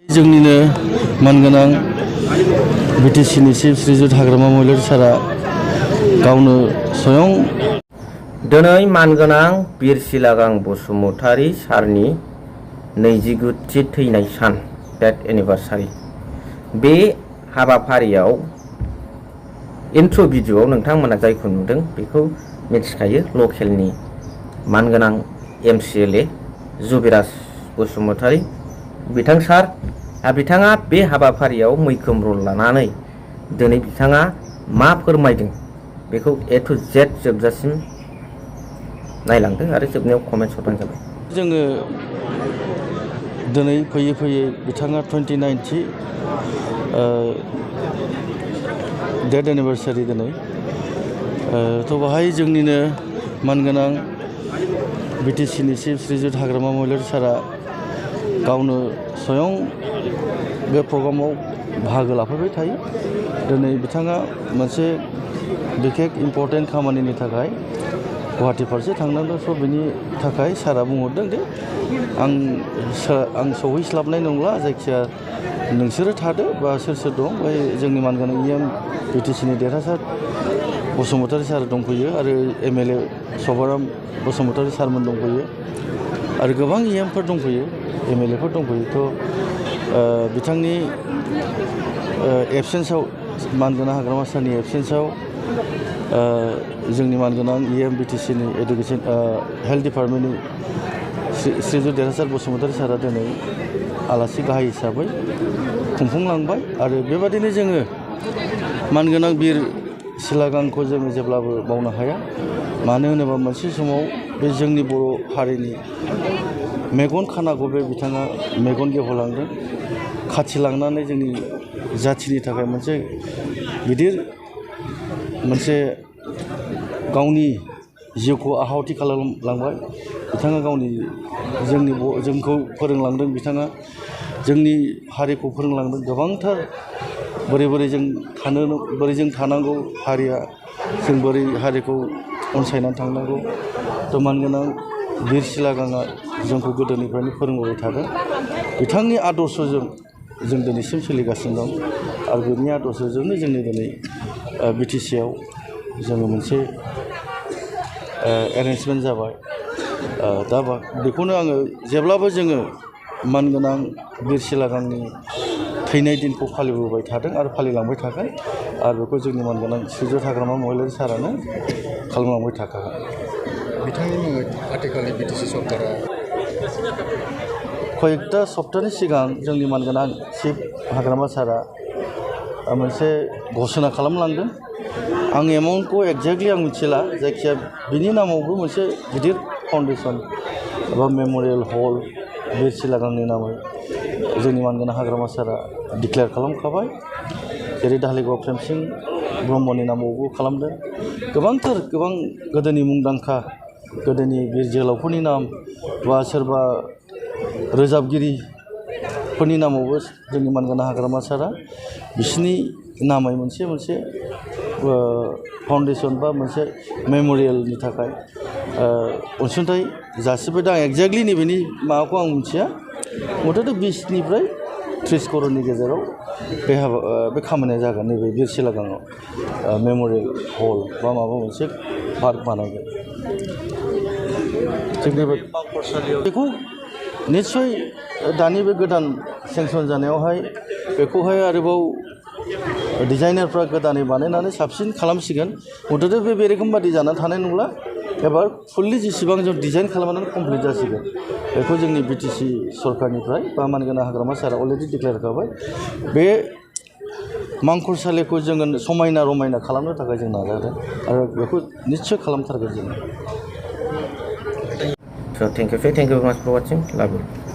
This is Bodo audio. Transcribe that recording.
जोंनिनो मानगोनां बिटिसिनि चिफ श्रीजुत हाग्रामा महिलारि सारा गावनो स्वयं दिनै मानगोनां बिरसिलागां बसुमतारी सारनि 29थि थैनाय सान डेथ एनिभार्सारि बे हाबाफारियाव इन्ट्र' भिडिअ'आव नोंथांमोना जायखौ नुदों बेखौ मिथिखायो। लकेलनि मानगोनां MCLA जुबिराज बसुमतारी बिथां सार बिथाङा बे हाबाफारियाव मैखोम रल लानानै दिनै बिथाङा मा फोरमायदों बेखौ A to Z जोबजासिम नायलांदों आरो जोबनायाव कमेन्ट्स हरबानो जाबाय। जोङो दिनै फैयै फैयै बिथाङा 29थि डेथ एनिभार्सारि दिनै थ' बाहाय जोंनिनो मानगोनां बिटिसिनि चिफ श्रीजुत हाग्रामा महिलारि सारा गावनो स्वयं बे प्रग्रामाव बाहागो लाफैबाय थायो। दिनै बिथाङा मोनसे बिखेक इम्पर्टेन्ट खामानिनि थाखाय गुवाहाटि फारसे थांनांगौ। स' बिनि थाखाय सारा बुंहरदों दे आं सौहैस्लाबनाय नंला, जायखिया नोंसोरो थादो बा सोर सोर दं बै जोंनि मानगोनां EM बिटिसिनि देरहासार बसुमतारी सार दंफैयो आरो MLA सभाराम बसुमतारी सारमोन दंफैयो आरो गोबां EMफोर दंफैयो, MLAफोर दंफैयो। थ' बिथांनि एबसेन्सआव मानगोनां हाग्रामा सारनि एबसेन्सआव जोंनि मानगोनां EM बिटिसिनि एडुकेसन हेल्थ डिपार्टमेन्टनि श्रीजुत देरहासार बसुमतारी सारा दिनै आलासि गाहाय हिसाबै खुंफुंलांबाय आरो बेबादिनो जोङो मानगोनां बिर सिलागांखौ जोङो जेब्लाबो बावनो हाया। मानो होनोबा मोनसे समाव बे जोंनि बर' हारिनि मेगन खानाखौ बे बिथाङा मेगन गेवहोलांदों, खाथिलांनानै जोंनि जाथिनि थाखाय मोनसे गिदिर मोनसे गावनि जिउखौ आहुति खालामलांबाय। बिथाङा गावनि जोंखौ फोरोंलांदों, बिथाङा जोंनि हारिखौ फोरोंलांदों गोबांथार बोरै जों थानांगौ, हारिया जों बोरै हारिखौ अनसायनानै थांनांगौ। थ' मानगोनां बिर सिलागाङा जोंखौ गोदोनिफ्रायनो फोरोंबोबाय थादों। बिथांनि आदर्शजों जों दिनैसिम सोलिगासिनो दं आरो बिनि आदर्शजोंनो जोंनि दिनै BTCआव जोङो मोनसे एरेन्जमेन्ट जाबाय। दा बेखौनो आङो जेब्लाबो जोङो मानगोनां बिर सिलागांनि थैनाय दिनखौ फालिबोबाय थादों आरो फालिलांबाय थागोन आरो बेखौ जोंनि मानगोनां श्रीजुत हाग्रामा महिलारि सारानो खालामलांबाय थाखागोन। बिथांनि मुङै आथिखालनि BTC सरकारा कयेकथा सप्तानि सिगां जोंनि मानगोनां चिफ हाग्रामा सारा मोनसे घोषणा खालामलांदों। आं एमाउन्टखौ एक्जेक्टलि आं मिथिला, जायखिया बिनि नामावबो मोनसे गिदिर फाउन्डेसन एबा मेम'रियेल हल बिर सिलागांनि नामै जोंनि मानगोनां हाग्रामा सारा डिक्लेयार खालामखाबाय। जेरै धालिगाव प्रेमसिं ब्रह्मनि नामावबो खालामदों। गोबां गोदोनि मुंदांखा गोदोनि बिर जोहोलावफोरनि नाम बा सोरबा रोजाबगिरिफोरनि नामावबो जोंनि मानगोनां हाग्रामा सारा बिसिनि नामै मोनसे फाउन्डेसन बा मोनसे मेम'रियेलनि थाखाय अनसुंथाइ जासिबाय। दा एक्जेक्टलि नैबेनि माबाखौ आं मिथिया, मथथे 20निफ्राय 30 क'रनि गेजेराव बे खामानिया जागोन। नैबे बिर सिलागाङाव मेम'रियेल हल बा माबा मोनसे पार्क बानायगोन। बेखौ निस्सय दानि बे गोदान सेंसन जानायावहाय बेखौहाय आरोबाव डिजाइनारफ्रा गोदानै बानायनानै साबसिन खालामसिगोन। मथथे बे रोखोम बादि जानानै थानाय नंला, एबार फुल्लि जेसेबां जों डिजाइन खालामनानै कमप्लिट जासिगोन। बेखौ जोंनि BTC सरकारनिफ्राय बा मानगोनां हाग्रामा सारा अलरेडि डिक्लेयार खाबाय। बे मांखरसालिखौ जोङो समायना रमायना खालामनो थाखाय जों नाजादों आरो बेखौ निस्सय खालामथारगोन जोङो। So thank you very much for watching. Love you.